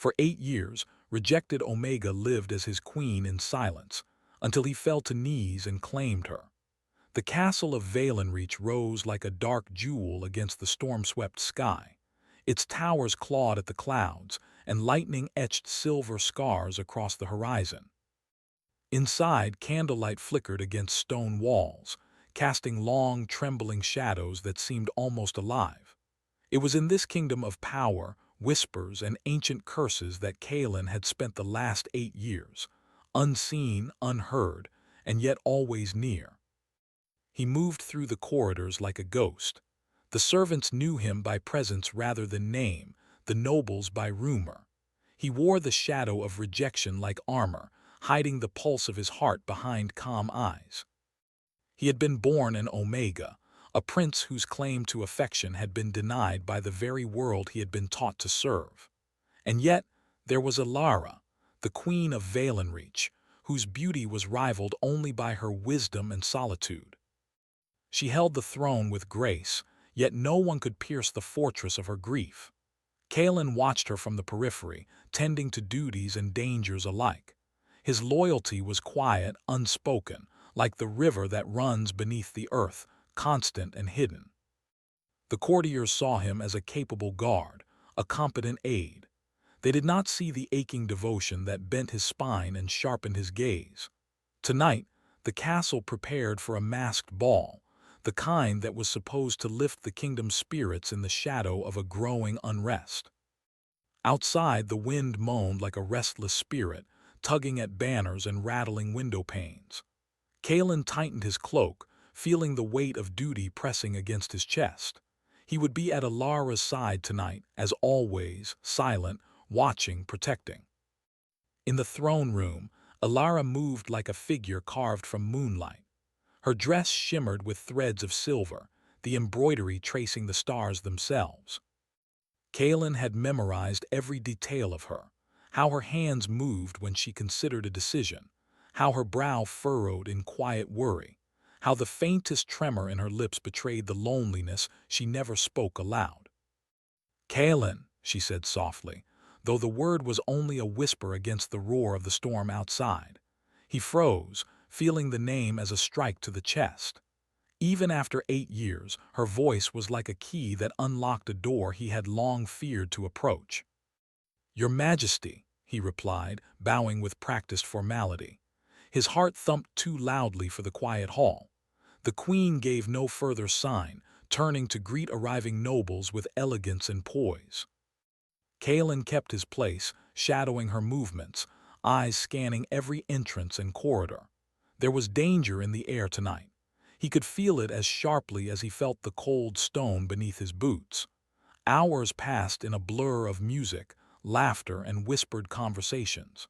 For 8 years, rejected Omega lived as his queen in silence, until he fell to knees and claimed her. The castle of Valenreach rose like a dark jewel against the storm-swept sky. Its towers clawed at the clouds, and lightning etched silver scars across the horizon. Inside, candlelight flickered against stone walls, casting long, trembling shadows that seemed almost alive. It was in this kingdom of power, whispers, and ancient curses that Kaelin had spent the last 8 years, unseen, unheard, and yet always near. He moved through the corridors like a ghost. The servants knew him by presence rather than name, the nobles by rumor. He wore the shadow of rejection like armor, hiding the pulse of his heart behind calm eyes. He had been born an Omega, a prince whose claim to affection had been denied by the very world he had been taught to serve. And yet, there was Alara, the queen of Valenreach, whose beauty was rivaled only by her wisdom and solitude. She held the throne with grace, yet no one could pierce the fortress of her grief. Kaelin watched her from the periphery, tending to duties and dangers alike. His loyalty was quiet, unspoken, like the river that runs beneath the earth, constant and hidden. The courtiers saw him as a capable guard, a competent aide. They did not see the aching devotion that bent his spine and sharpened his gaze. Tonight, the castle prepared for a masked ball, the kind that was supposed to lift the kingdom's spirits in the shadow of a growing unrest. Outside, the wind moaned like a restless spirit, tugging at banners and rattling window panes. Kaelin tightened his cloak, feeling the weight of duty pressing against his chest. He would be at Alara's side tonight, as always, silent, watching, protecting. In the throne room, Alara moved like a figure carved from moonlight. Her dress shimmered with threads of silver, the embroidery tracing the stars themselves. Kaelin had memorized every detail of her, how her hands moved when she considered a decision, how her brow furrowed in quiet worry, how the faintest tremor in her lips betrayed the loneliness she never spoke aloud. "Kaelin," she said softly, though the word was only a whisper against the roar of the storm outside. He froze, feeling the name as a strike to the chest. Even after 8 years, her voice was like a key that unlocked a door he had long feared to approach. "Your Majesty," he replied, bowing with practiced formality. His heart thumped too loudly for the quiet hall. The queen gave no further sign, turning to greet arriving nobles with elegance and poise. Kaelin kept his place, shadowing her movements, eyes scanning every entrance and corridor. There was danger in the air tonight. He could feel it as sharply as he felt the cold stone beneath his boots. Hours passed in a blur of music, laughter, and whispered conversations.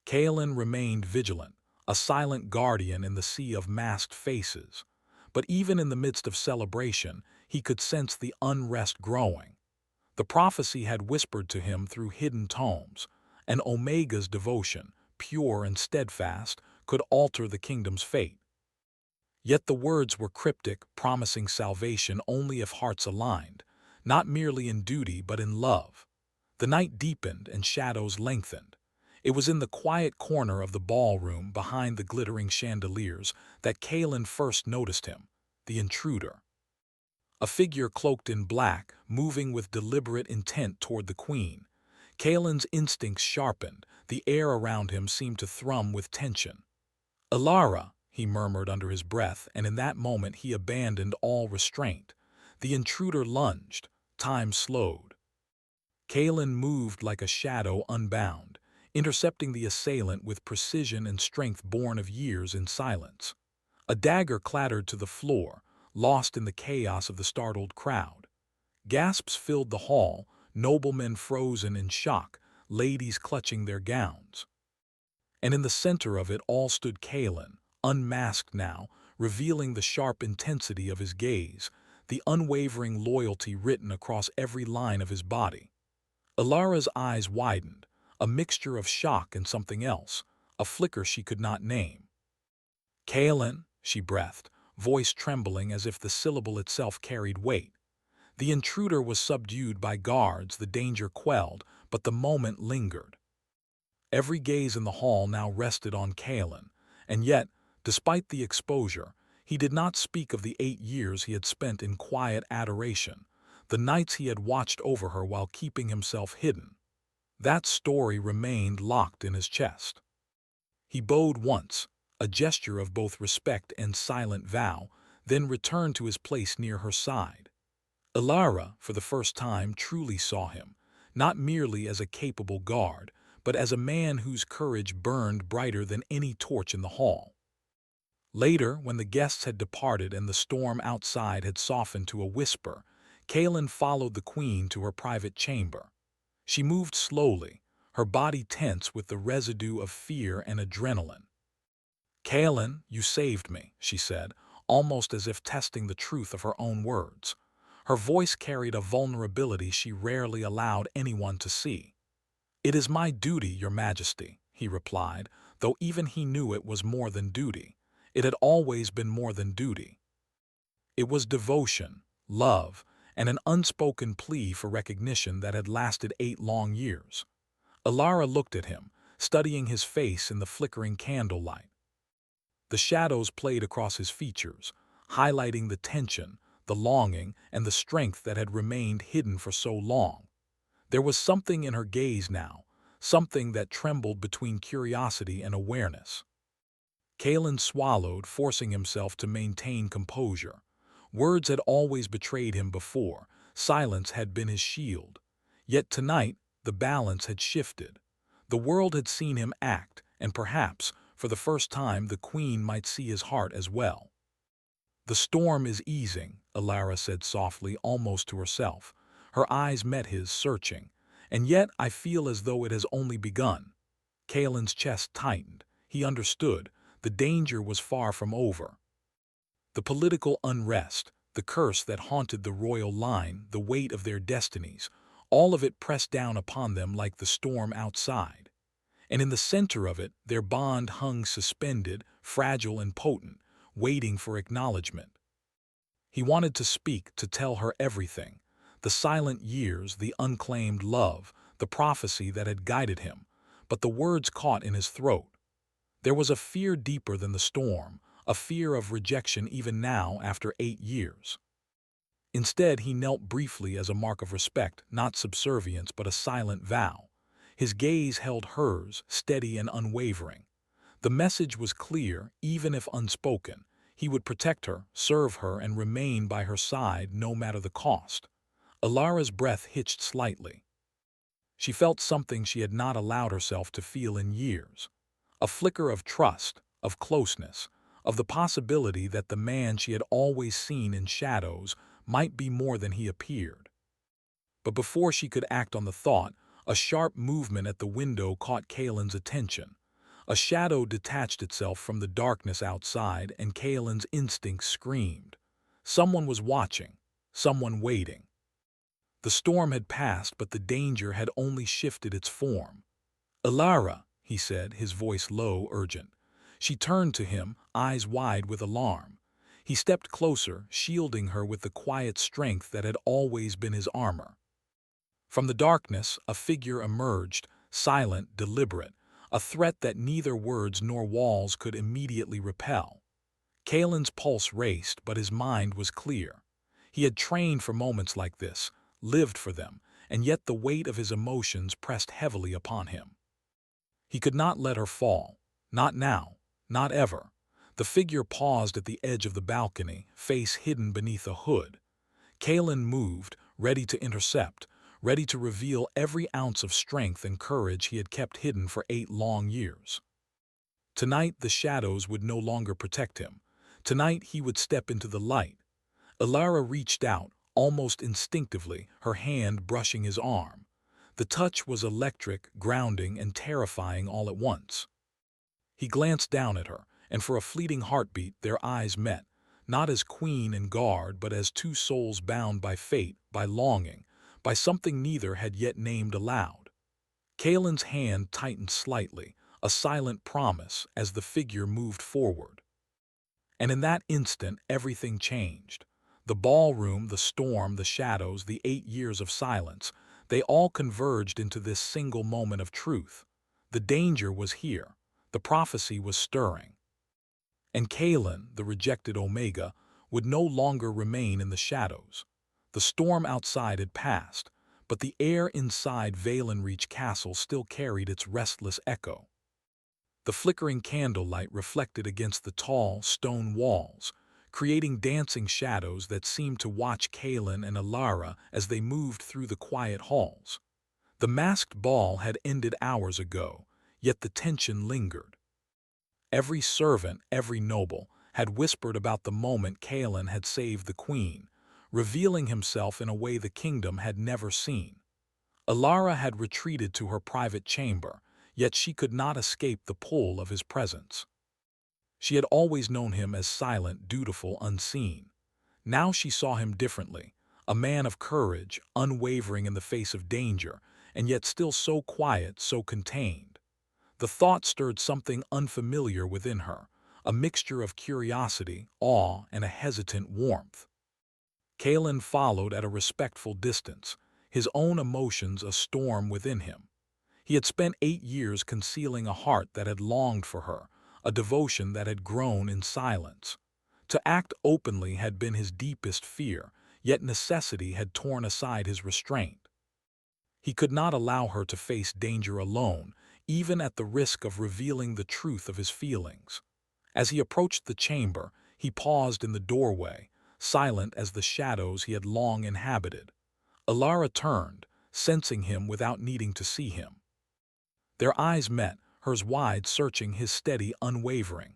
Kaelin remained vigilant, a silent guardian in the sea of masked faces. But even in the midst of celebration, he could sense the unrest growing. The prophecy had whispered to him through hidden tomes, and Omega's devotion, pure and steadfast, could alter the kingdom's fate. Yet the words were cryptic, promising salvation only if hearts aligned, not merely in duty but in love. The night deepened and shadows lengthened. It was in the quiet corner of the ballroom, behind the glittering chandeliers, that Kaelin first noticed him, the intruder. A figure cloaked in black, moving with deliberate intent toward the queen. Kaelin's instincts sharpened, the air around him seemed to thrum with tension. "Alara," he murmured under his breath, and in that moment he abandoned all restraint. The intruder lunged. Time slowed. Kaelin moved like a shadow unbound, intercepting the assailant with precision and strength born of years in silence. A dagger clattered to the floor, lost in the chaos of the startled crowd. Gasps filled the hall, noblemen frozen in shock, ladies clutching their gowns. And in the center of it all stood Kaelin, unmasked now, revealing the sharp intensity of his gaze, the unwavering loyalty written across every line of his body. Alara's eyes widened, a mixture of shock and something else, a flicker she could not name. "Kaelin," she breathed, voice trembling as if the syllable itself carried weight. The intruder was subdued by guards, the danger quelled, but the moment lingered. Every gaze in the hall now rested on Kalen, and yet, despite the exposure, he did not speak of the 8 years he had spent in quiet adoration, the nights he had watched over her while keeping himself hidden. That story remained locked in his chest. He bowed once, a gesture of both respect and silent vow, then returned to his place near her side. Ilara, for the first time, truly saw him, not merely as a capable guard, but as a man whose courage burned brighter than any torch in the hall. Later, when the guests had departed and the storm outside had softened to a whisper, Kaelin followed the queen to her private chamber. She moved slowly, her body tense with the residue of fear and adrenaline. "Kaelin, you saved me," she said, almost as if testing the truth of her own words. Her voice carried a vulnerability she rarely allowed anyone to see. "It is my duty, your majesty," he replied, though even he knew it was more than duty. It had always been more than duty. It was devotion, love, and an unspoken plea for recognition that had lasted 8 long years. Ilara looked at him, studying his face in the flickering candlelight. The shadows played across his features, highlighting the tension, the longing, and the strength that had remained hidden for so long. There was something in her gaze now, something that trembled between curiosity and awareness. Kalen swallowed, forcing himself to maintain composure. Words had always betrayed him before, silence had been his shield. Yet tonight, the balance had shifted. The world had seen him act, and perhaps, for the first time, the queen might see his heart as well. "The storm is easing," Ilara said softly, almost to herself. Her eyes met his, searching. "And yet I feel as though it has only begun." Kalen's chest tightened. He understood. The danger was far from over. The political unrest, the curse that haunted the royal line, the weight of their destinies, all of it pressed down upon them like the storm outside. And in the center of it, their bond hung suspended, fragile and potent, waiting for acknowledgement. He wanted to speak, to tell her everything. The silent years, the unclaimed love, the prophecy that had guided him. But the words caught in his throat. There was a fear deeper than the storm, a fear of rejection even now after 8 years. Instead, he knelt briefly as a mark of respect, not subservience, but a silent vow. His gaze held hers, steady and unwavering. The message was clear, even if unspoken. He would protect her, serve her, and remain by her side no matter the cost. Ilara's breath hitched slightly. She felt something she had not allowed herself to feel in years. A flicker of trust, of closeness, of the possibility that the man she had always seen in shadows might be more than he appeared. But before she could act on the thought, a sharp movement at the window caught Kalen's attention. A shadow detached itself from the darkness outside, and Kalen's instincts screamed. Someone was watching, someone waiting. The storm had passed, but the danger had only shifted its form. "Ilara," he said, his voice low, urgent. She turned to him, eyes wide with alarm. He stepped closer, shielding her with the quiet strength that had always been his armor. From the darkness, a figure emerged, silent, deliberate, a threat that neither words nor walls could immediately repel. Kalen's pulse raced, but his mind was clear. He had trained for moments like this, lived for them, and yet the weight of his emotions pressed heavily upon him. He could not let her fall. Not now. Not ever. The figure paused at the edge of the balcony, face hidden beneath a hood. Kalen moved, ready to intercept, ready to reveal every ounce of strength and courage he had kept hidden for 8 long years. Tonight the shadows would no longer protect him. Tonight he would step into the light. Ilara reached out, almost instinctively, her hand brushing his arm. The touch was electric, grounding, and terrifying all at once. He glanced down at her, and for a fleeting heartbeat their eyes met, not as queen and guard, but as two souls bound by fate, by longing, by something neither had yet named aloud. Kalen's hand tightened slightly, a silent promise as the figure moved forward. And in that instant everything changed. The ballroom, the storm, the shadows, the 8 years of silence, They all converged into this single moment of truth. The danger was here. The prophecy was stirring. And Kalen, the rejected Omega, would no longer remain in the shadows. The storm outside had passed, but the air inside Valenreach Castle still carried its restless echo. The flickering candlelight reflected against the tall, stone walls, creating dancing shadows that seemed to watch Kalen and Alara as they moved through the quiet halls. The masked ball had ended hours ago, yet the tension lingered. Every servant, every noble, had whispered about the moment Kalen had saved the queen, revealing himself in a way the kingdom had never seen. Alara had retreated to her private chamber, yet she could not escape the pull of his presence. She had always known him as silent, dutiful, unseen. Now she saw him differently, a man of courage, unwavering in the face of danger, and yet still so quiet, so contained. The thought stirred something unfamiliar within her, a mixture of curiosity, awe, and a hesitant warmth. Kalen followed at a respectful distance, his own emotions a storm within him. He had spent 8 years concealing a heart that had longed for her, a devotion that had grown in silence. To act openly had been his deepest fear, yet necessity had torn aside his restraint. He could not allow her to face danger alone, even at the risk of revealing the truth of his feelings. As he approached the chamber, he paused in the doorway, silent as the shadows he had long inhabited. Alara turned, sensing him without needing to see him. Their eyes met, hers wide, searching, his steady, unwavering.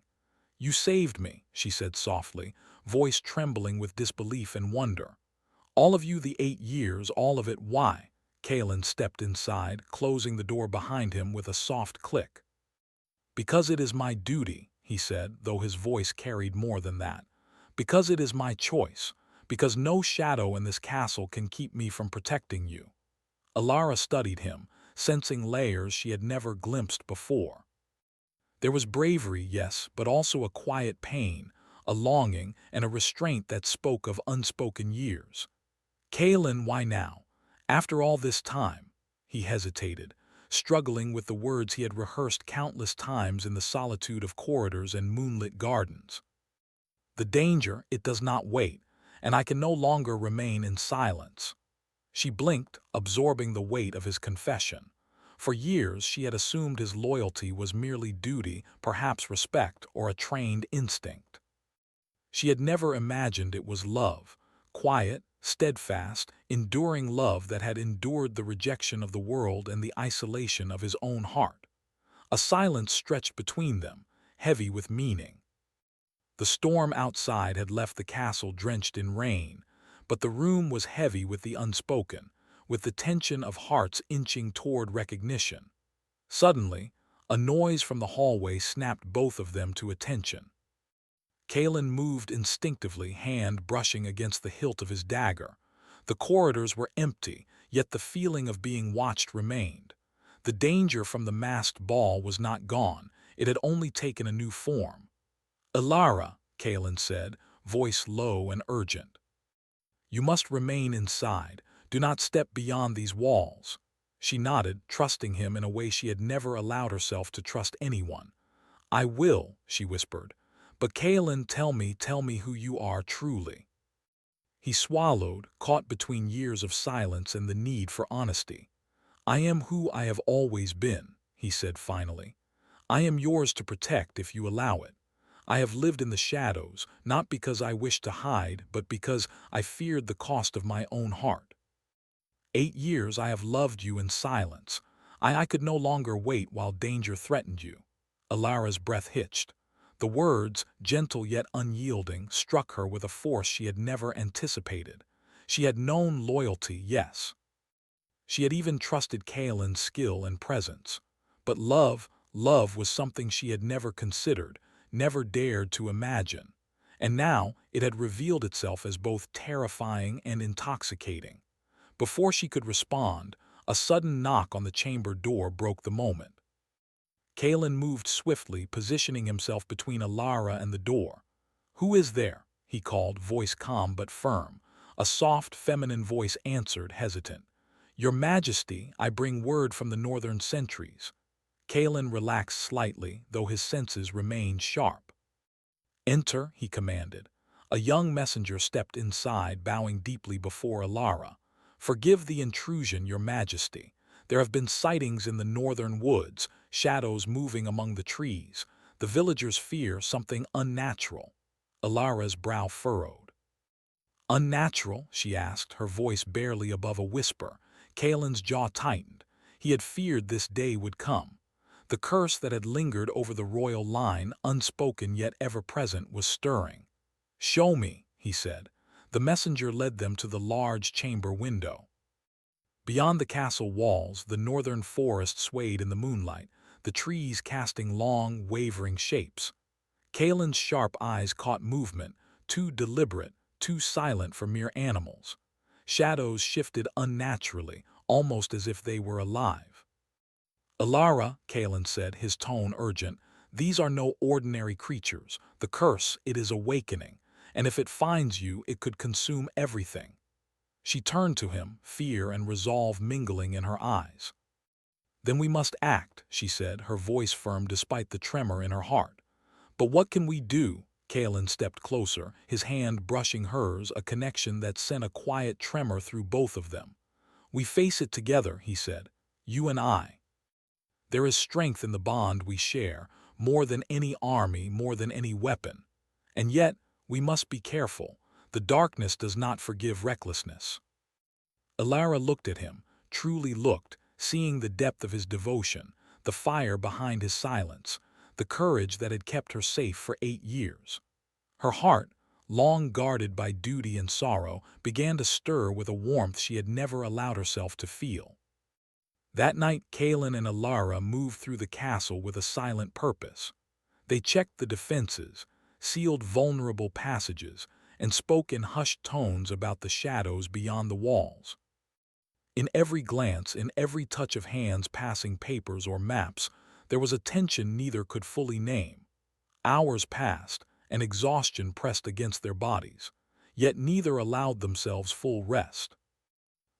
"You saved me," she said softly, voice trembling with disbelief and wonder. "All of you, the 8 years, all of it, why?" Kalen stepped inside, closing the door behind him with a soft click. "Because it is my duty," he said, though his voice carried more than that. "Because it is my choice. Because no shadow in this castle can keep me from protecting you." Alara studied him, sensing layers she had never glimpsed before. There was bravery, yes, but also a quiet pain, a longing, and a restraint that spoke of unspoken years. "Kalen, why now? After all this time?" He hesitated, struggling with the words he had rehearsed countless times in the solitude of corridors and moonlit gardens. "The danger, it does not wait, and I can no longer remain in silence." She blinked, absorbing the weight of his confession. For years she had assumed his loyalty was merely duty, perhaps respect, or a trained instinct. She had never imagined it was love, quiet, steadfast, enduring love that had endured the rejection of the world and the isolation of his own heart. A silence stretched between them, heavy with meaning. The storm outside had left the castle drenched in rain, but the room was heavy with the unspoken, with the tension of hearts inching toward recognition. Suddenly, a noise from the hallway snapped both of them to attention. Kalen moved instinctively, hand brushing against the hilt of his dagger. The corridors were empty, yet the feeling of being watched remained. The danger from the masked ball was not gone, it had only taken a new form. "Alara," Kalen said, voice low and urgent. "You must remain inside. Do not step beyond these walls." She nodded, trusting him in a way she had never allowed herself to trust anyone. "I will," she whispered. "But Kalen, tell me who you are truly." He swallowed, caught between years of silence and the need for honesty. "I am who I have always been," he said finally. "I am yours to protect if you allow it. I have lived in the shadows, not because I wished to hide, but because I feared the cost of my own heart. 8 years I have loved you in silence. I could no longer wait while danger threatened you." Alara's breath hitched. The words, gentle yet unyielding, struck her with a force she had never anticipated. She had known loyalty, yes. She had even trusted Kalen's skill and presence. But love was something she had never considered, never dared to imagine. And now it had revealed itself as both terrifying and intoxicating. Before she could respond, a sudden knock on the chamber door broke the moment. Kalen moved swiftly, positioning himself between Alara and the door. "Who is there?" he called, voice calm but firm. A soft, feminine voice answered, hesitant. "Your Majesty, I bring word from the northern sentries." Kalen relaxed slightly, though his senses remained sharp. "Enter," he commanded. A young messenger stepped inside, bowing deeply before Alara. "Forgive the intrusion, Your Majesty. There have been sightings in the northern woods, shadows moving among the trees. The villagers fear something unnatural." Alara's brow furrowed. "Unnatural?" she asked, her voice barely above a whisper. Kalen's jaw tightened. He had feared this day would come. The curse that had lingered over the royal line, unspoken yet ever-present, was stirring. "Show me," he said. The messenger led them to the large chamber window. Beyond the castle walls, the northern forest swayed in the moonlight, the trees casting long, wavering shapes. Kalen's sharp eyes caught movement, too deliberate, too silent for mere animals. Shadows shifted unnaturally, almost as if they were alive. "Alara," Kalen said, his tone urgent, "these are no ordinary creatures. The curse, it is awakening, and if it finds you, it could consume everything." She turned to him, fear and resolve mingling in her eyes. "Then we must act," she said, her voice firm despite the tremor in her heart. "But what can we do?" Kalen stepped closer, his hand brushing hers, a connection that sent a quiet tremor through both of them. "We face it together," he said, "you and I. There is strength in the bond we share, more than any army, more than any weapon. And yet, we must be careful. The darkness does not forgive recklessness." Alara looked at him, truly looked, seeing the depth of his devotion, the fire behind his silence, the courage that had kept her safe for 8 years. Her heart, long guarded by duty and sorrow, began to stir with a warmth she had never allowed herself to feel. That night, Kalen and Alara moved through the castle with a silent purpose. They checked the defenses, sealed vulnerable passages, and spoke in hushed tones about the shadows beyond the walls. In every glance, in every touch of hands passing papers or maps, there was a tension neither could fully name. Hours passed, and exhaustion pressed against their bodies, yet neither allowed themselves full rest.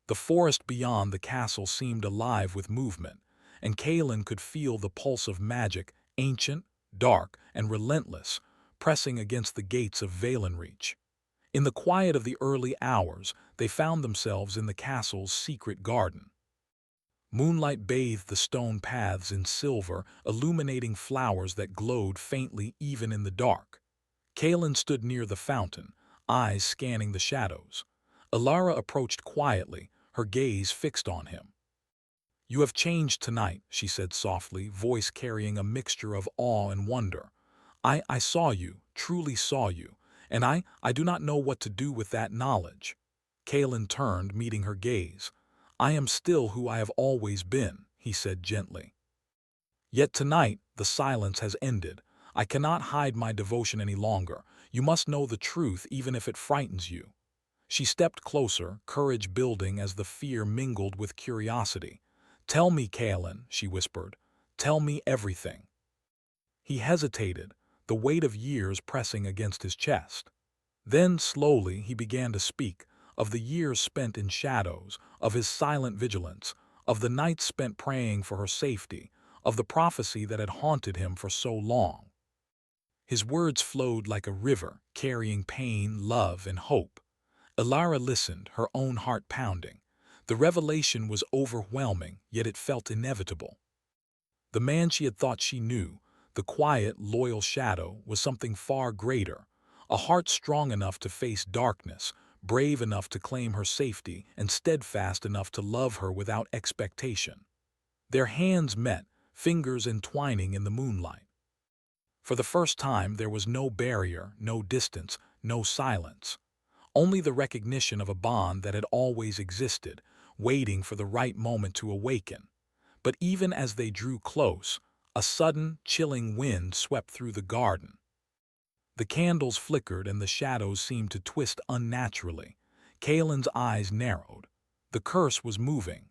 The forest beyond the castle seemed alive with movement, and Kalen could feel the pulse of magic, ancient, dark, and relentless, pressing against the gates of Valenreach. In the quiet of the early hours, they found themselves in the castle's secret garden. Moonlight bathed the stone paths in silver, illuminating flowers that glowed faintly even in the dark. Kalen stood near the fountain, eyes scanning the shadows. Alara approached quietly, her gaze fixed on him. "You have changed tonight," she said softly, voice carrying a mixture of awe and wonder. I saw you, truly saw you, and I do not know what to do with that knowledge." Kalen turned, meeting her gaze. "I am still who I have always been," he said gently. "Yet tonight, the silence has ended. I cannot hide my devotion any longer. You must know the truth even if it frightens you." She stepped closer, courage building as the fear mingled with curiosity. "Tell me, Kalen," she whispered. "Tell me everything." He hesitated, the weight of years pressing against his chest. Then, slowly, he began to speak, of the years spent in shadows, of his silent vigilance, of the nights spent praying for her safety, of the prophecy that had haunted him for so long. His words flowed like a river, carrying pain, love, and hope. Alara listened, her own heart pounding. The revelation was overwhelming, yet it felt inevitable. The man she had thought she knew, the quiet, loyal shadow, was something far greater, a heart strong enough to face darkness, brave enough to claim her safety, and steadfast enough to love her without expectation. Their hands met, fingers entwining in the moonlight. For the first time, there was no barrier, no distance, no silence. Only the recognition of a bond that had always existed, waiting for the right moment to awaken. But even as they drew close, a sudden, chilling wind swept through the garden. The candles flickered and the shadows seemed to twist unnaturally. Kalen's eyes narrowed. The curse was moving.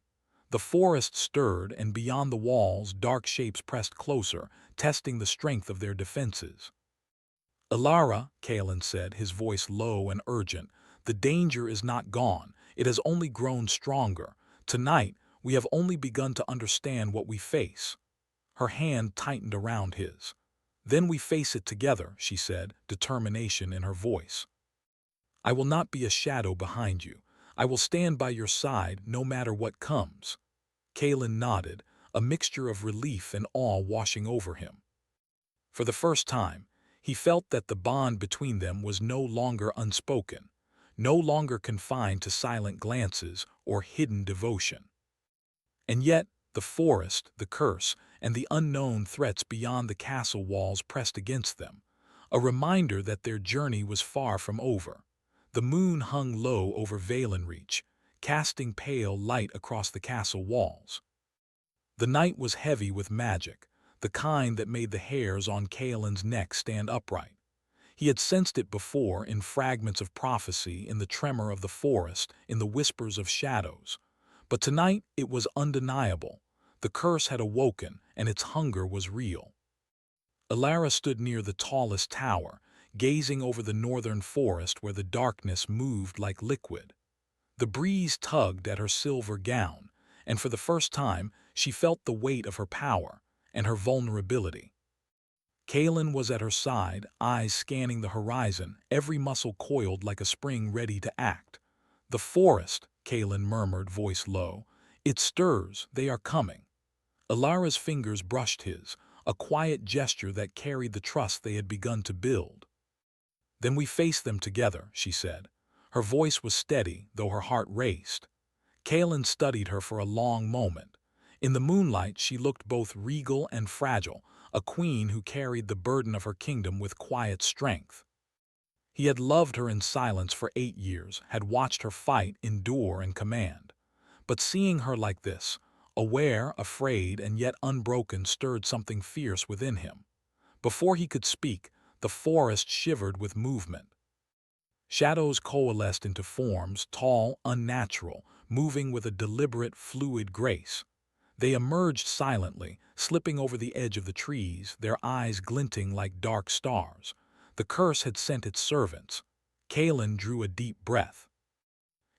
The forest stirred, and beyond the walls, dark shapes pressed closer, testing the strength of their defenses. "Alara," Kalen said, his voice low and urgent, "the danger is not gone. It has only grown stronger. tonight, we have only begun to understand what we face. Her hand tightened around his. Then we face it together, she said, determination in her voice. I will not be a shadow behind you. I will stand by your side no matter what comes. Kalen nodded, a mixture of relief and awe washing over him. For the first time, he felt that the bond between them was no longer unspoken, no longer confined to silent glances or hidden devotion. And yet, the forest, the curse, and the unknown threats beyond the castle walls pressed against them, a reminder that their journey was far from over. The moon hung low over Valenreach, casting pale light across the castle walls. The night was heavy with magic, the kind that made the hairs on Kaelin's neck stand upright. He had sensed it before in fragments of prophecy, in the tremor of the forest, in the whispers of shadows. But tonight it was undeniable. The curse had awoken, and its hunger was real. Alara stood near the tallest tower, gazing over the northern forest where the darkness moved like liquid. The breeze tugged at her silver gown, and for the first time she felt the weight of her power and her vulnerability. Kaelin was at her side, eyes scanning the horizon, every muscle coiled like a spring ready to act. "The forest," Kaelin murmured, voice low. "It stirs, they are coming." Alara's fingers brushed his, a quiet gesture that carried the trust they had begun to build. "Then we face them together," she said. Her voice was steady, though her heart raced. Kaelin studied her for a long moment. In the moonlight she looked both regal and fragile, a queen who carried the burden of her kingdom with quiet strength. He had loved her in silence for 8 years, had watched her fight, endure, and command. But seeing her like this, aware, afraid, and yet unbroken, stirred something fierce within him. Before he could speak, the forest shivered with movement. Shadows coalesced into forms, tall, unnatural, moving with a deliberate, fluid grace. They emerged silently, slipping over the edge of the trees, their eyes glinting like dark stars. The curse had sent its servants. Kaelin drew a deep breath.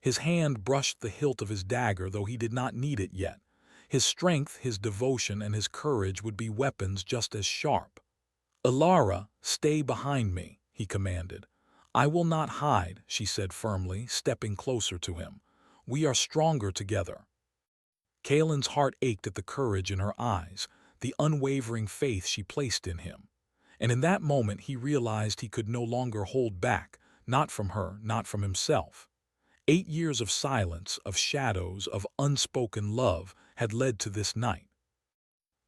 His hand brushed the hilt of his dagger, though he did not need it yet. His strength, his devotion, and his courage would be weapons just as sharp. "Alara, stay behind me," he commanded. "I will not hide," she said firmly, stepping closer to him. "We are stronger together." Kaelin's heart ached at the courage in her eyes, the unwavering faith she placed in him. And in that moment he realized he could no longer hold back, not from her, not from himself. 8 years of silence, of shadows, of unspoken love had led to this night.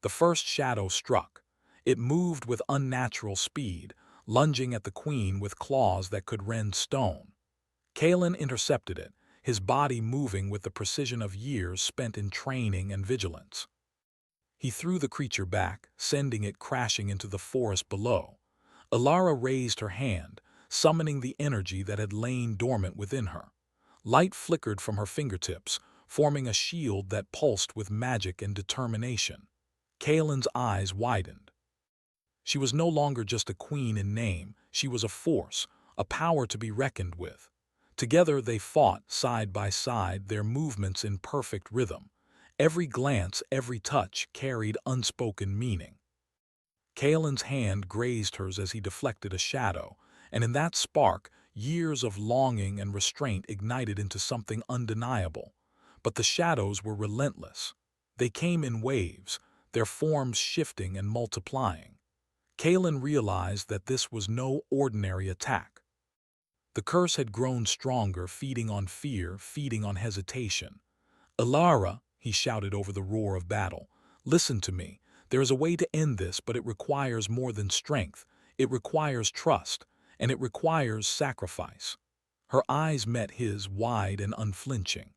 The first shadow struck. It moved with unnatural speed, lunging at the queen with claws that could rend stone. Kaelin intercepted it, his body moving with the precision of years spent in training and vigilance. He threw the creature back, sending it crashing into the forest below. Alara raised her hand, summoning the energy that had lain dormant within her. Light flickered from her fingertips, forming a shield that pulsed with magic and determination. Kaelin's eyes widened. She was no longer just a queen in name, she was a force, a power to be reckoned with. Together they fought, side by side, their movements in perfect rhythm. Every glance, every touch carried unspoken meaning. Kaelin's hand grazed hers as he deflected a shadow, and in that spark, years of longing and restraint ignited into something undeniable. But the shadows were relentless. They came in waves, their forms shifting and multiplying. Kaelin realized that this was no ordinary attack. The curse had grown stronger, feeding on fear, feeding on hesitation. "Alara," he shouted over the roar of battle, "listen to me. There is a way to end this, but it requires more than strength. It requires trust, and it requires sacrifice." Her eyes met his, wide and unflinching.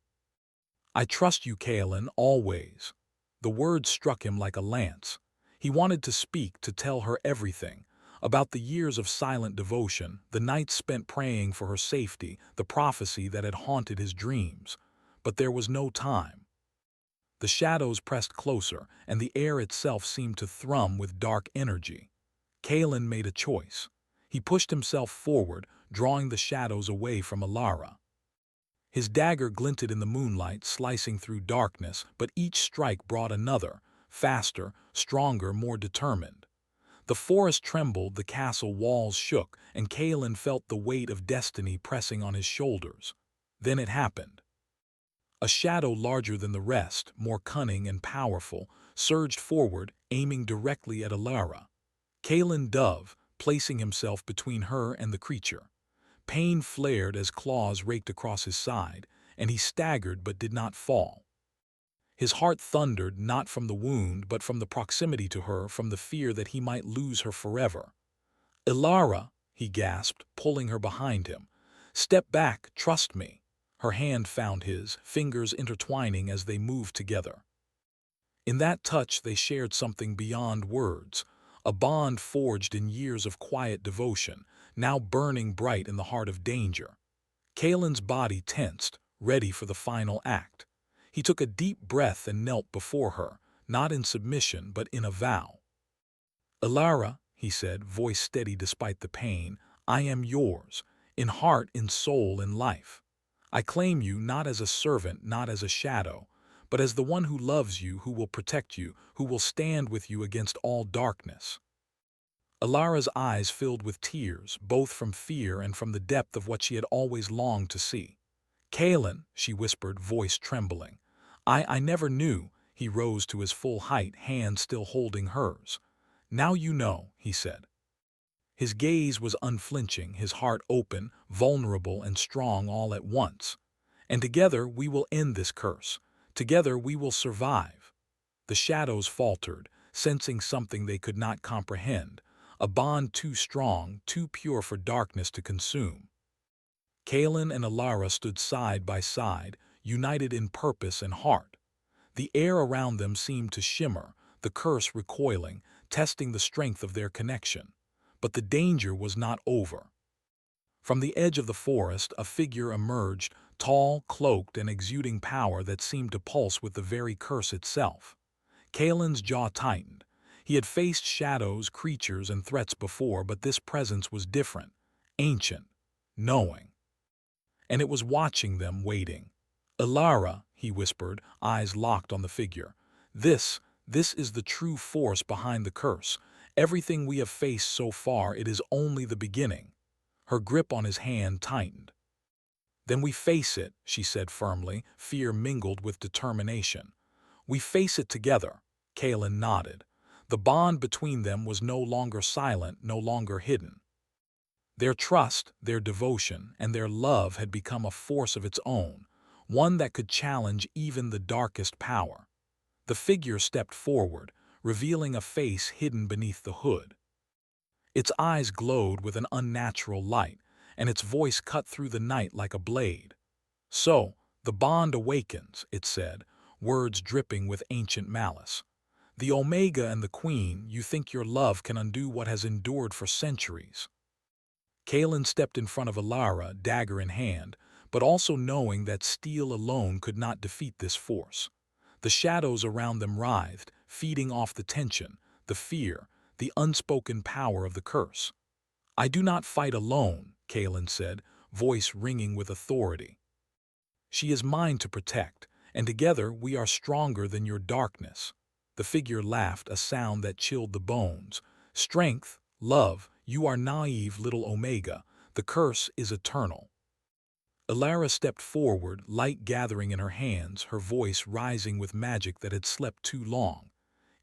"I trust you, Kaelin, always." The words struck him like a lance. He wanted to speak, to tell her everything, about the years of silent devotion, the nights spent praying for her safety, the prophecy that had haunted his dreams. But there was no time. The shadows pressed closer, and the air itself seemed to thrum with dark energy. Kaelin made a choice. He pushed himself forward, drawing the shadows away from Alara. His dagger glinted in the moonlight, slicing through darkness, but each strike brought another, faster, stronger, more determined. The forest trembled, the castle walls shook, and Kalen felt the weight of destiny pressing on his shoulders. Then it happened. A shadow larger than the rest, more cunning and powerful, surged forward, aiming directly at Alara. Kalen dove, placing himself between her and the creature. Pain flared as claws raked across his side, and he staggered but did not fall. His heart thundered, not from the wound but from the proximity to her, from the fear that he might lose her forever. "Ilara," he gasped, pulling her behind him. "Step back, trust me." Her hand found his, fingers intertwining as they moved together. In that touch they shared something beyond words, a bond forged in years of quiet devotion, now burning bright in the heart of danger. Kalen's body tensed, ready for the final act. He took a deep breath and knelt before her, not in submission but in a vow. "Ilara," he said, voice steady despite the pain, "I am yours, in heart, in soul, in life. I claim you not as a servant, not as a shadow, but as the one who loves you, who will protect you, who will stand with you against all darkness." Alara's eyes filled with tears, both from fear and from the depth of what she had always longed to see. "Kalen," she whispered, voice trembling. I never knew." He rose to his full height, hand still holding hers. "Now you know," he said. His gaze was unflinching, his heart open, vulnerable and strong all at once. "And together we will end this curse. Together we will survive." The shadows faltered, sensing something they could not comprehend, a bond too strong, too pure for darkness to consume. Kalen and Alara stood side by side, united in purpose and heart. The air around them seemed to shimmer, the curse recoiling, testing the strength of their connection. But the danger was not over. From the edge of the forest, a figure emerged, tall, cloaked, and exuding power that seemed to pulse with the very curse itself. Kalen's jaw tightened. He had faced shadows, creatures, and threats before, but this presence was different, ancient, knowing. And it was watching them, waiting. "Ilara," he whispered, eyes locked on the figure. This is the true force behind the curse. Everything we have faced so far, it is only the beginning." Her grip on his hand tightened. "Then we face it," she said firmly, fear mingled with determination. "We face it together." Kalen nodded. The bond between them was no longer silent, no longer hidden. Their trust, their devotion, and their love had become a force of its own, one that could challenge even the darkest power. The figure stepped forward, revealing a face hidden beneath the hood. Its eyes glowed with an unnatural light, and its voice cut through the night like a blade. "So, the bond awakens," it said, words dripping with ancient malice. "The Omega and the Queen, you think your love can undo what has endured for centuries." Kalen stepped in front of Alara, dagger in hand, but also knowing that steel alone could not defeat this force. The shadows around them writhed, feeding off the tension, the fear, the unspoken power of the curse. "I do not fight alone," Kalen said, voice ringing with authority. "She is mine to protect, and together we are stronger than your darkness." The figure laughed, a sound that chilled the bones. "Strength, love, you are naive, little Omega. The curse is eternal." Alara stepped forward, light gathering in her hands, her voice rising with magic that had slept too long.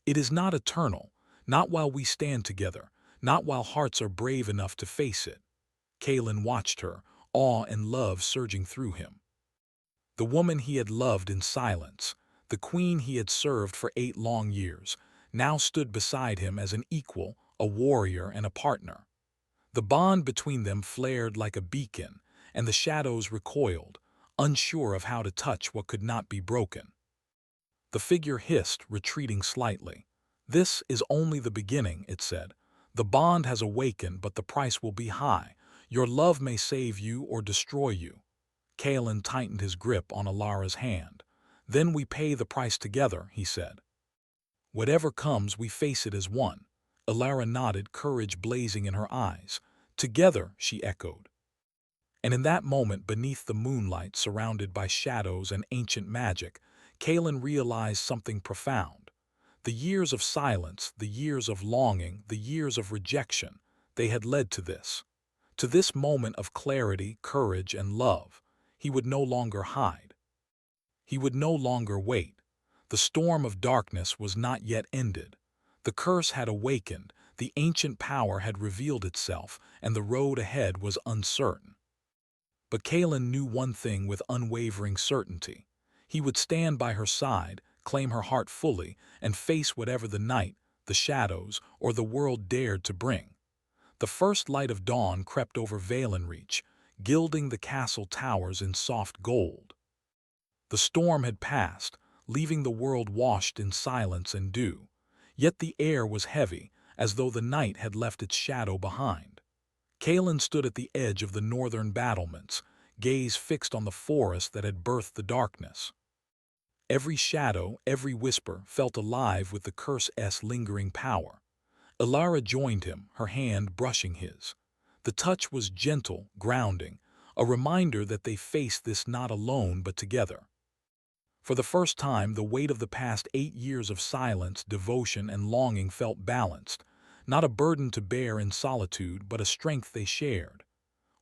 "It is not eternal, not while we stand together, not while hearts are brave enough to face it." Kalen watched her, awe and love surging through him. The woman he had loved in silence, the queen he had served for 8 long years, now stood beside him as an equal, a warrior and a partner. The bond between them flared like a beacon, and the shadows recoiled, unsure of how to touch what could not be broken. The figure hissed, retreating slightly. "This is only the beginning," it said. "The bond has awakened, but the price will be high. Your love may save you or destroy you." Kalen tightened his grip on Alara's hand. "Then we pay the price together," he said. "Whatever comes, we face it as one." Alara nodded, courage blazing in her eyes. "Together," she echoed. And in that moment, beneath the moonlight, surrounded by shadows and ancient magic, Kalen realized something profound. The years of silence, the years of longing, the years of rejection, they had led to this. To this moment of clarity, courage, and love. He would no longer hide. He would no longer wait. The storm of darkness was not yet ended. The curse had awakened, the ancient power had revealed itself, and the road ahead was uncertain. But Kalen knew one thing with unwavering certainty. He would stand by her side, claim her heart fully, and face whatever the night, the shadows, or the world dared to bring. The first light of dawn crept over Valenreach, gilding the castle towers in soft gold. The storm had passed, leaving the world washed in silence and dew. Yet the air was heavy, as though the night had left its shadow behind. Kalen stood at the edge of the northern battlements, gaze fixed on the forest that had birthed the darkness. Every shadow, every whisper felt alive with the curse's lingering power. Ilara joined him, her hand brushing his. The touch was gentle, grounding, a reminder that they faced this not alone but together. For the first time, the weight of the past 8 years of silence, devotion, and longing felt balanced, not a burden to bear in solitude, but a strength they shared.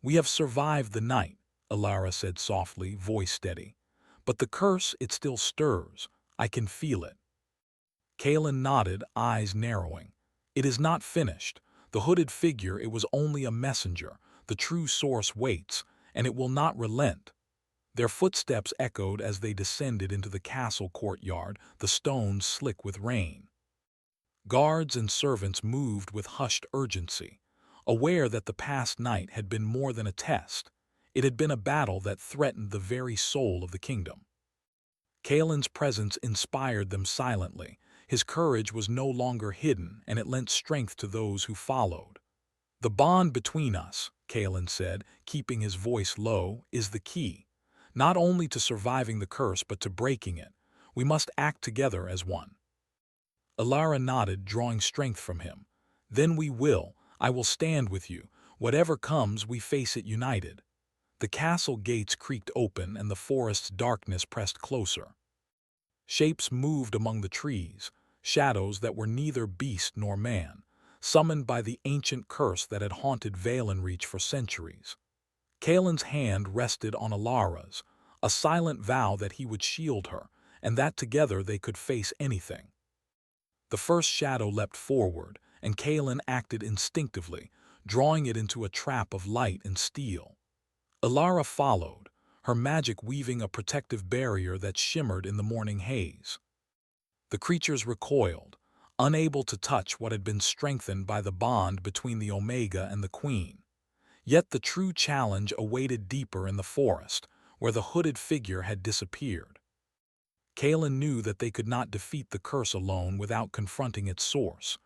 "We have survived the night," Ilara said softly, voice steady. "But the curse, it still stirs. I can feel it." Kalen nodded, eyes narrowing. "It is not finished. The hooded figure, it was only a messenger. The true source waits, and it will not relent." Their footsteps echoed as they descended into the castle courtyard, the stones slick with rain. Guards and servants moved with hushed urgency, aware that the past night had been more than a test. It had been a battle that threatened the very soul of the kingdom. Kalen's presence inspired them silently. His courage was no longer hidden, and it lent strength to those who followed. "The bond between us," Kalen said, keeping his voice low, "is the key. Not only to surviving the curse, but to breaking it. We must act together as one." Ilara nodded, drawing strength from him. "Then we will. I will stand with you. Whatever comes, we face it united." The castle gates creaked open, and the forest's darkness pressed closer. Shapes moved among the trees, shadows that were neither beast nor man, summoned by the ancient curse that had haunted Valenreach for centuries. Kalen's hand rested on Alara's, a silent vow that he would shield her, and that together they could face anything. The first shadow leapt forward, and Kalen acted instinctively, drawing it into a trap of light and steel. Ilara followed, her magic weaving a protective barrier that shimmered in the morning haze. The creatures recoiled, unable to touch what had been strengthened by the bond between the Omega and the Queen. Yet the true challenge awaited deeper in the forest, where the hooded figure had disappeared. Kalen knew that they could not defeat the curse alone without confronting its source.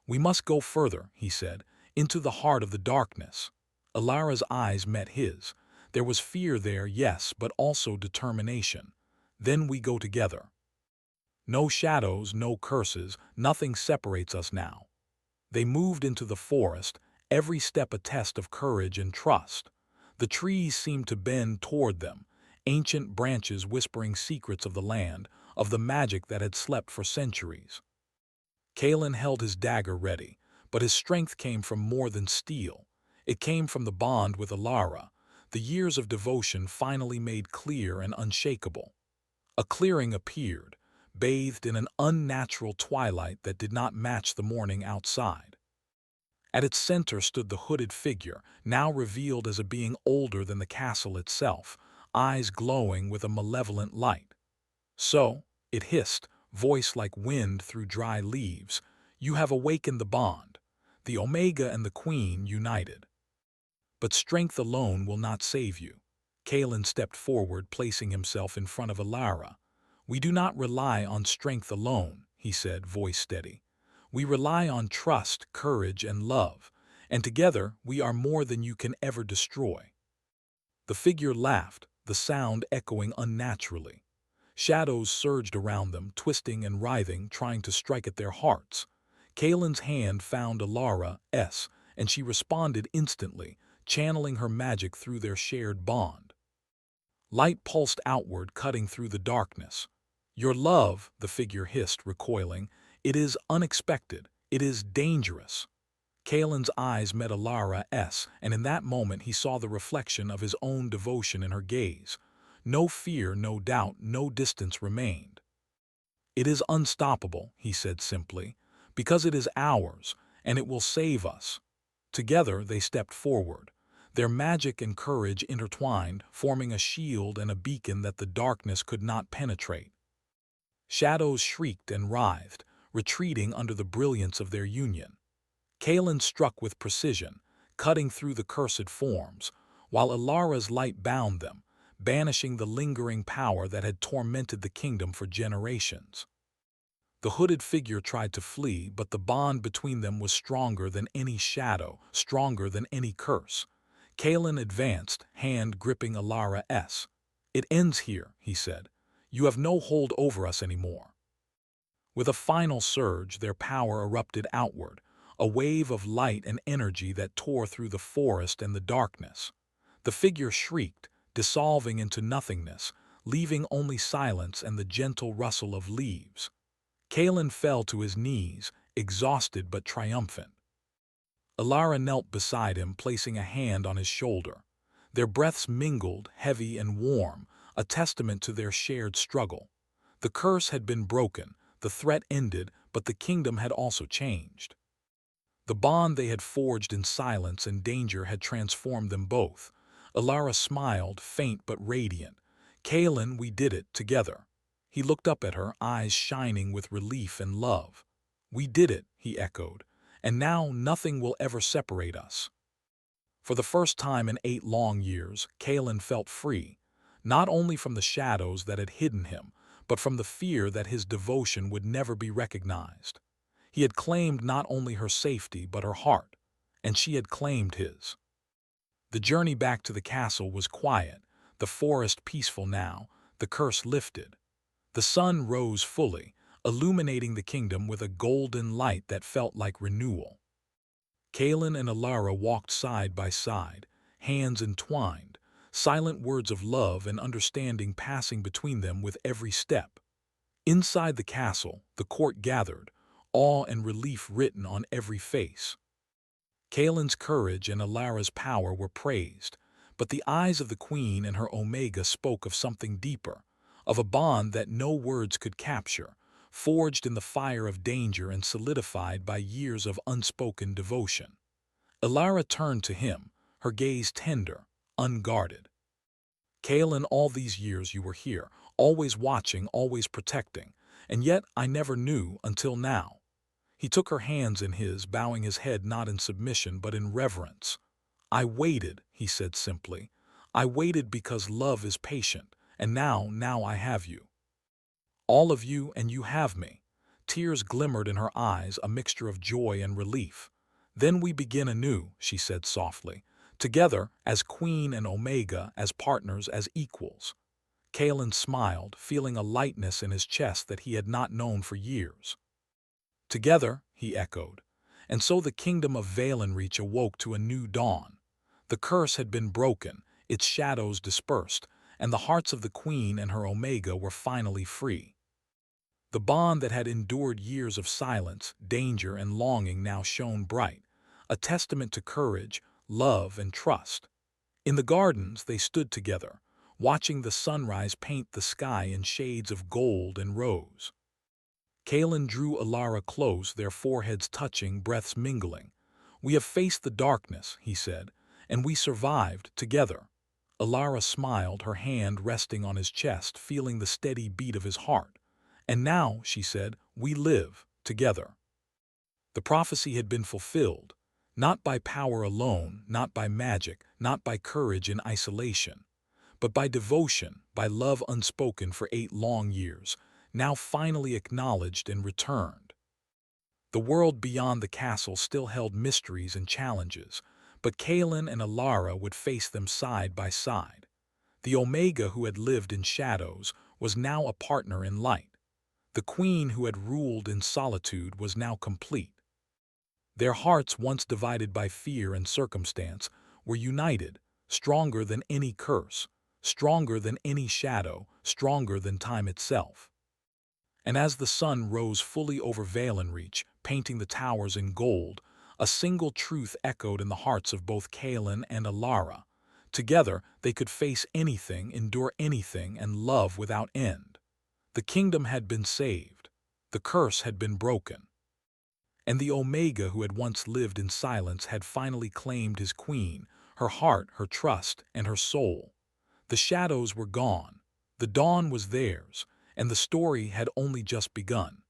"We must go further," he said, "into the heart of the darkness." Ilara's eyes met his. There was fear there, yes, but also determination. "Then we go together. No shadows, no curses, nothing separates us now." They moved into the forest, every step a test of courage and trust. The trees seemed to bend toward them, ancient branches whispering secrets of the land, of the magic that had slept for centuries. Kalen held his dagger ready, but his strength came from more than steel. It came from the bond with Ilara, the years of devotion finally made clear and unshakable. A clearing appeared, bathed in an unnatural twilight that did not match the morning outside. At its center stood the hooded figure, now revealed as a being older than the castle itself, eyes glowing with a malevolent light. "So," it hissed, voice like wind through dry leaves, "you have awakened the bond, the Omega and the Queen united. But strength alone will not save you." Kalen stepped forward, placing himself in front of Ilara. "We do not rely on strength alone," he said, voice steady. "We rely on trust, courage, and love, and together we are more than you can ever destroy." The figure laughed, the sound echoing unnaturally. Shadows surged around them, twisting and writhing, trying to strike at their hearts. Kalen's hand found Ilara's, and she responded instantly, channeling her magic through their shared bond. Light pulsed outward, cutting through the darkness. "Your love," the figure hissed, recoiling, "it is unexpected. It is dangerous." Kalen's eyes met Alara's, and in that moment he saw the reflection of his own devotion in her gaze. No fear, no doubt, no distance remained. "It is unstoppable," he said simply, "because it is ours, and it will save us." Together they stepped forward, their magic and courage intertwined, forming a shield and a beacon that the darkness could not penetrate. Shadows shrieked and writhed, retreating under the brilliance of their union. Kalen struck with precision, cutting through the cursed forms, while Alara's light bound them, banishing the lingering power that had tormented the kingdom for generations. The hooded figure tried to flee, but the bond between them was stronger than any shadow, stronger than any curse. Kalen advanced, hand gripping Alara's. "It ends here," he said. "You have no hold over us anymore." With a final surge, their power erupted outward, a wave of light and energy that tore through the forest and the darkness. The figure shrieked, dissolving into nothingness, leaving only silence and the gentle rustle of leaves. Kalen fell to his knees, exhausted but triumphant. Alara knelt beside him, placing a hand on his shoulder. Their breaths mingled, heavy and warm, a testament to their shared struggle. The curse had been broken, the threat ended, but the kingdom had also changed. The bond they had forged in silence and danger had transformed them both. Alara smiled, faint but radiant. "Kalen, we did it, together." He looked up at her, eyes shining with relief and love. "We did it," he echoed, "and now nothing will ever separate us." For the first time in 8 long years, Kalen felt free, not only from the shadows that had hidden him, but from the fear that his devotion would never be recognized. He had claimed not only her safety but her heart, and she had claimed his. The journey back to the castle was quiet, the forest peaceful now, the curse lifted. The sun rose fully, illuminating the kingdom with a golden light that felt like renewal. Kalen and Alara walked side by side, hands entwined, silent words of love and understanding passing between them with every step. Inside the castle, the court gathered, awe and relief written on every face. Kalen's courage and Alara's power were praised, but the eyes of the queen and her Omega spoke of something deeper, of a bond that no words could capture, forged in the fire of danger and solidified by years of unspoken devotion. Alara turned to him, her gaze tender, unguarded. "Kalen, all these years you were here, always watching, always protecting, and yet I never knew until now." He took her hands in his, bowing his head not in submission but in reverence. "I waited," he said simply. "I waited because love is patient, and now I have you. All of you, and you have me." Tears glimmered in her eyes, a mixture of joy and relief. "Then we begin anew," she said softly, "together, as queen and Omega, as partners, as equals." Kalen smiled, feeling a lightness in his chest that he had not known for years. "Together," he echoed. And so the kingdom of Valenreach awoke to a new dawn. The curse had been broken, its shadows dispersed, and the hearts of the queen and her Omega were finally free. The bond that had endured years of silence, danger, and longing now shone bright, a testament to courage, love, and trust. In the gardens they stood together, watching the sunrise paint the sky in shades of gold and rose. Kalen drew Alara close, their foreheads touching, breaths mingling. "We have faced the darkness," he said, "and we survived together." Alara smiled, her hand resting on his chest, feeling the steady beat of his heart. "And now," she said, "we live together." The prophecy had been fulfilled, not by power alone, not by magic, not by courage in isolation, but by devotion, by love unspoken for 8 long years, now finally acknowledged and returned. The world beyond the castle still held mysteries and challenges, but Kalen and Alara would face them side by side. The Omega who had lived in shadows was now a partner in light. The queen who had ruled in solitude was now complete. Their hearts, once divided by fear and circumstance, were united, stronger than any curse, stronger than any shadow, stronger than time itself. And as the sun rose fully over Valenreach, painting the towers in gold, a single truth echoed in the hearts of both Kaelin and Alara. Together, they could face anything, endure anything, and love without end. The kingdom had been saved. The curse had been broken. And the Omega who had once lived in silence had finally claimed his queen, her heart, her trust, and her soul. The shadows were gone. The dawn was theirs, and the story had only just begun.